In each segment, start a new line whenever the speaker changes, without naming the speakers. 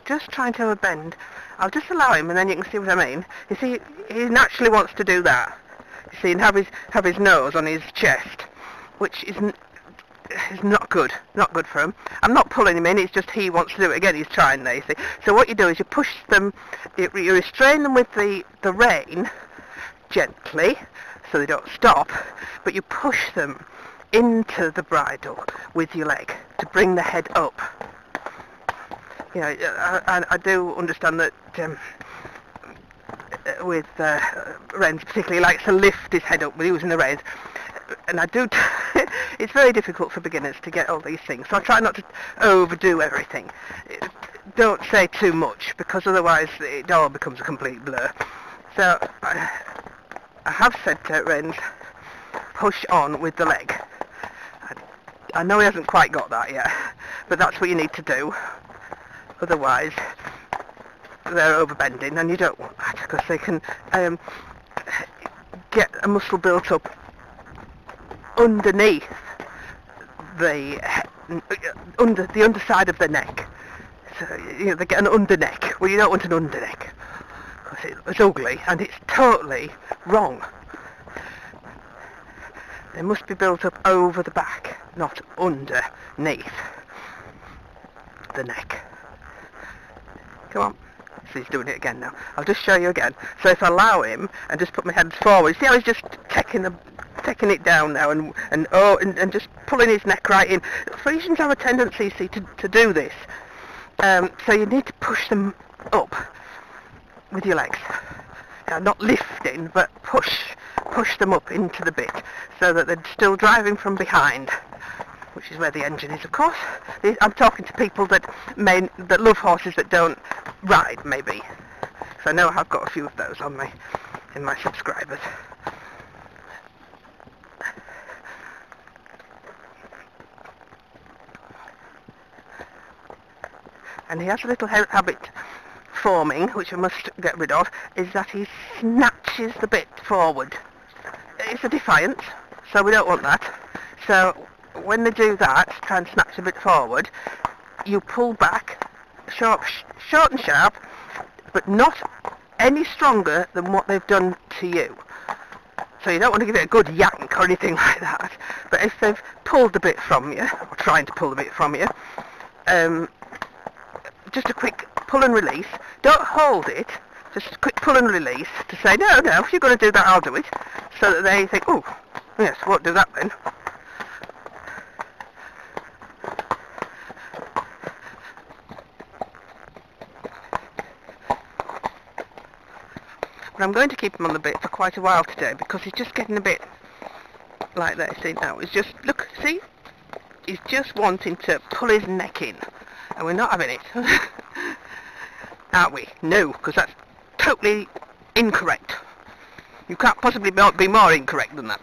just trying to bend, I'll just allow him, and then you can see what I mean. You see, he naturally wants to do that. You see, and have his nose on his chest, which is not good for him. I'm not pulling him in, it's just he wants to do it again, he's trying there, you see. So what you do is you push them, you restrain them with the rein, gently, so they don't stop, but you push them into the bridle with your leg to bring the head up. You know, I do understand that with reins particularly, he likes to lift his head up with using the reins, and I do it's very difficult for beginners to get all these things, so I try not to overdo everything. Don't say too much, because otherwise it all becomes a complete blur. So I have said to reins, push on with the leg. I know he hasn't quite got that yet, but that's what you need to do. Otherwise, they're overbending, and you don't want that, because they can get a muscle built up underneath the underside of the neck. So, you know, they get an underneck. Well, you don't want an underneck, because it's ugly, and it's totally wrong. They must be built up over the back, not underneath the neck. Come on. So he's doing it again now. I'll just show you again. So if I allow him and just put my hands forward, see how he's just taking it down now and just pulling his neck right in. Friesians have a tendency, see, to do this. So you need to push them up with your legs. Not lifting, but push them up into the bit so that they're still driving from behind, which is where the engine is, of course. I'm talking to people that love horses that don't ride, maybe. So I know I've got a few of those in my subscribers. And he has a little habit forming, which I must get rid of, is that he snatches the bit forward. It's a defiance, so we don't want that. So when they do that, try and snatch a bit forward, you pull back, short and sharp, but not any stronger than what they've done to you. So you don't want to give it a good yank or anything like that. But if they've pulled the bit from you, or trying to pull the bit from you, just a quick pull and release. Don't hold it, just a quick pull and release to say, no, if you're going to do that, I'll do it. So that they think, oh, yes, won't do that then. But I'm going to keep him on the bit for quite a while today, because he's just getting a bit like that. See, now he's just, look, see? He's just wanting to pull his neck in, and we're not having it. Aren't we? No, because that's totally incorrect. You can't possibly be more incorrect than that.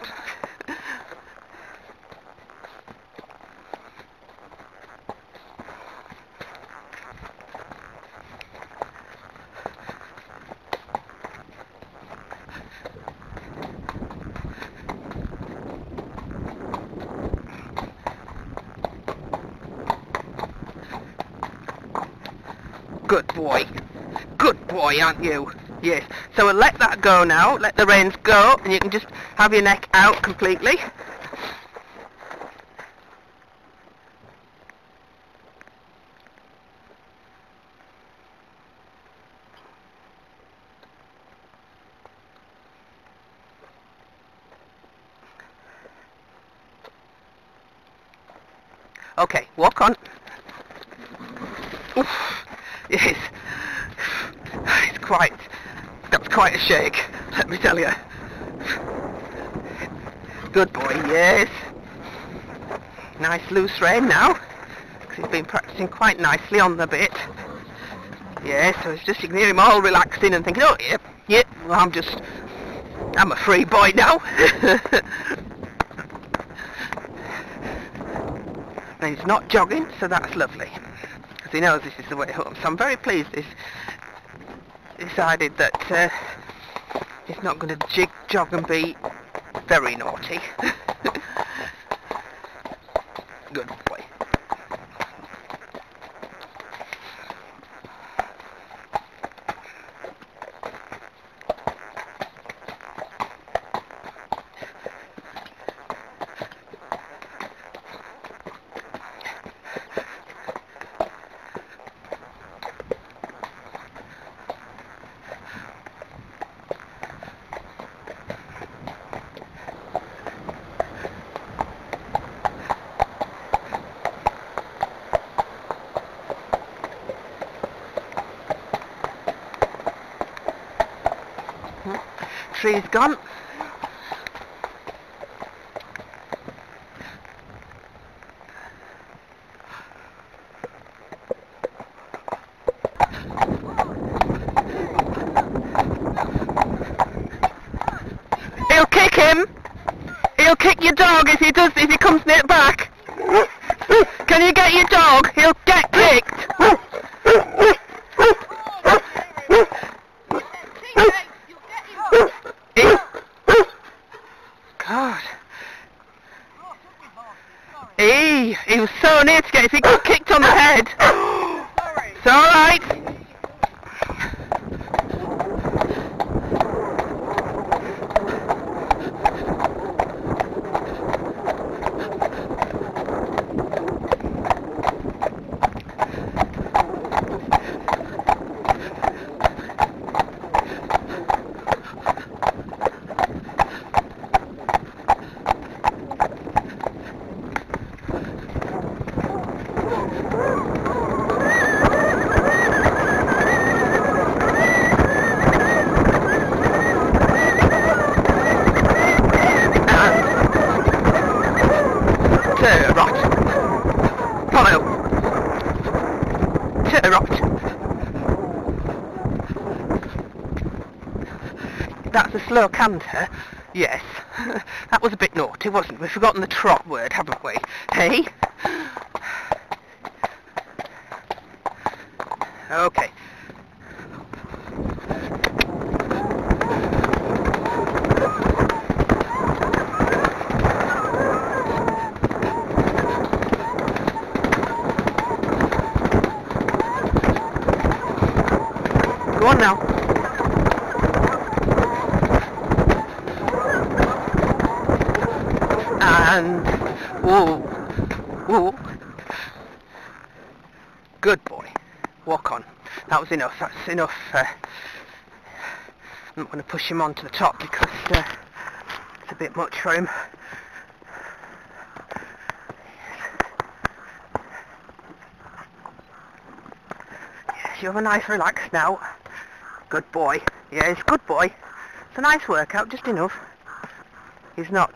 Good boy. Good boy, aren't you? Yes. So we'll let that go now. Let the reins go, and you can just have your neck out completely. Okay, walk on. Oof. Yes. That's quite a shake, let me tell you. Good boy, yes. Nice loose rein now, because he's been practicing quite nicely on the bit. Yes, so it's just, you can hear him all relaxing and thinking, oh, yep, well, I'm a free boy now. And he's not jogging, so that's lovely, because he knows this is the way home. So I'm very pleased he's decided that he's not going to jog and be very naughty. Good boy. tree's gone. He'll kick him. He'll kick your dog if he comes near back. Can you get your dog? He'll get kicked. God. He was so near to get it. He got kicked on the head. It's alright. That's a slow canter, yes. That was a bit naughty, wasn't it? We've forgotten the trot word, haven't we? Hey? Okay. Go on now. And whoa. Good boy. Walk on. That was enough. That's enough. I'm not going to push him onto the top because it's a bit much for him. Yes, you have a nice relax now. Good boy. Yes, good boy. It's a nice workout, just enough. He's not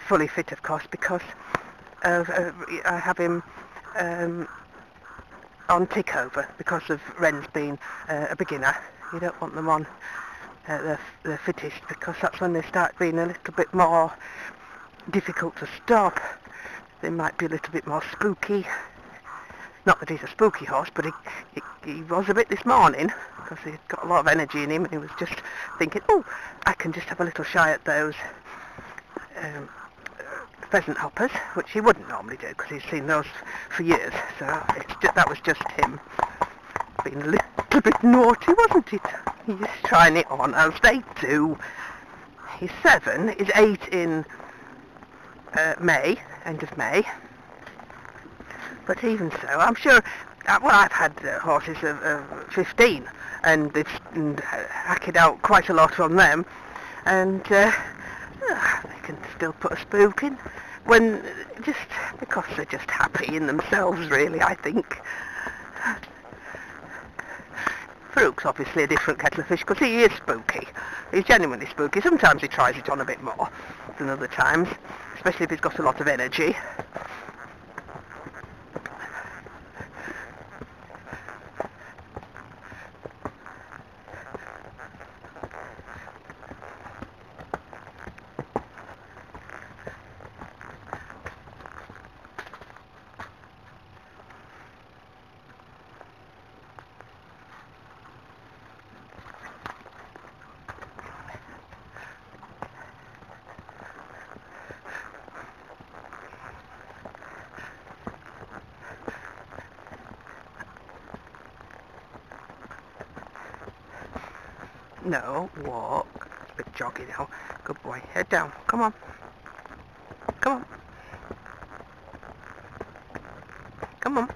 fully fit, of course, because I have him on tick over because of Ren's being a beginner. You don't want them on the fittest because that's when they start being a little bit more difficult to stop. They might be a little bit more spooky. Not that he's a spooky horse, but he was a bit this morning because he'd got a lot of energy in him and he was just thinking, oh, I can just have a little shy at those pheasant hoppers, which he wouldn't normally do because he's seen those for years. So that was just him being a little bit naughty, wasn't it? He's trying it on, as they do. He's 7, he's 8 in May, end of May. But even so, I'm sure, well, I've had horses of 15 and they've hacked out quite a lot on them, and they can still put a spook in when just because they're just happy in themselves, really, I think. Farouk's obviously a different kettle of fish because he is spooky. He's genuinely spooky. Sometimes he tries it on a bit more than other times, especially if he's got a lot of energy. No, walk. It's a bit joggy now. Good boy. Head down. Come on. Come on. Come on.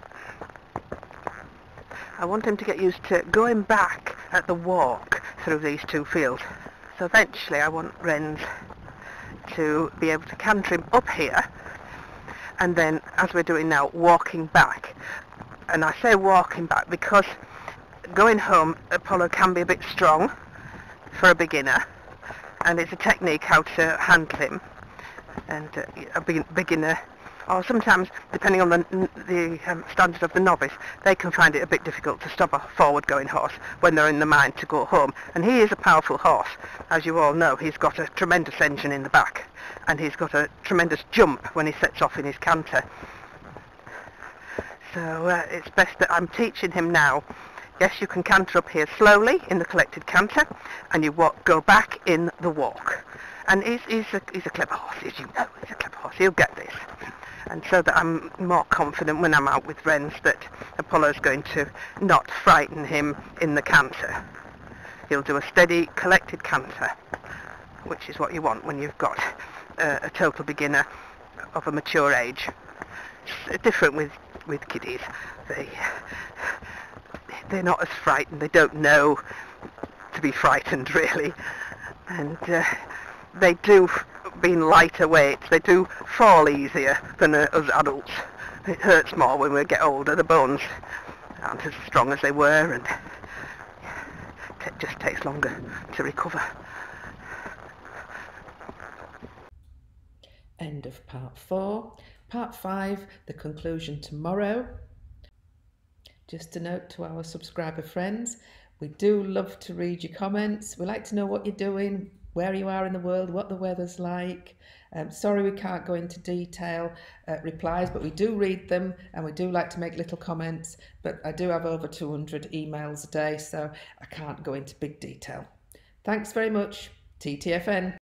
I want him to get used to going back at the walk through these two fields. So eventually I want Renz to be able to canter him up here and then, as we're doing now, walking back. And I say walking back because going home, Apollo can be a bit strong for a beginner, and it's a technique how to handle him. And a beginner, or sometimes, depending on the standard of the novice, they can find it a bit difficult to stop a forward-going horse when they're in the mind to go home. And he is a powerful horse. As you all know, he's got a tremendous engine in the back, and he's got a tremendous jump when he sets off in his canter. So it's best that I'm teaching him now. Yes, you can canter up here slowly in the collected canter, and you go back in the walk. And he's a clever horse, as you know. He's a clever horse. He'll get this. And so that I'm more confident when I'm out with Wrens that Apollo's going to not frighten him in the canter. He'll do a steady, collected canter, which is what you want when you've got a total beginner of a mature age. It's different with kiddies. They're not as frightened. They don't know to be frightened, really. And they do, being lighter weights, they do fall easier than us adults. It hurts more when we get older. The bones aren't as strong as they were, and it just takes longer to recover.
End of part 4. Part 5, the conclusion tomorrow. Just a note to our subscriber friends, we do love to read your comments. We like to know what you're doing, where you are in the world, what the weather's like. Sorry we can't go into detail replies, but we do read them, and we do like to make little comments. But I do have over 200 emails a day, so I can't go into big detail. Thanks very much. TTFN.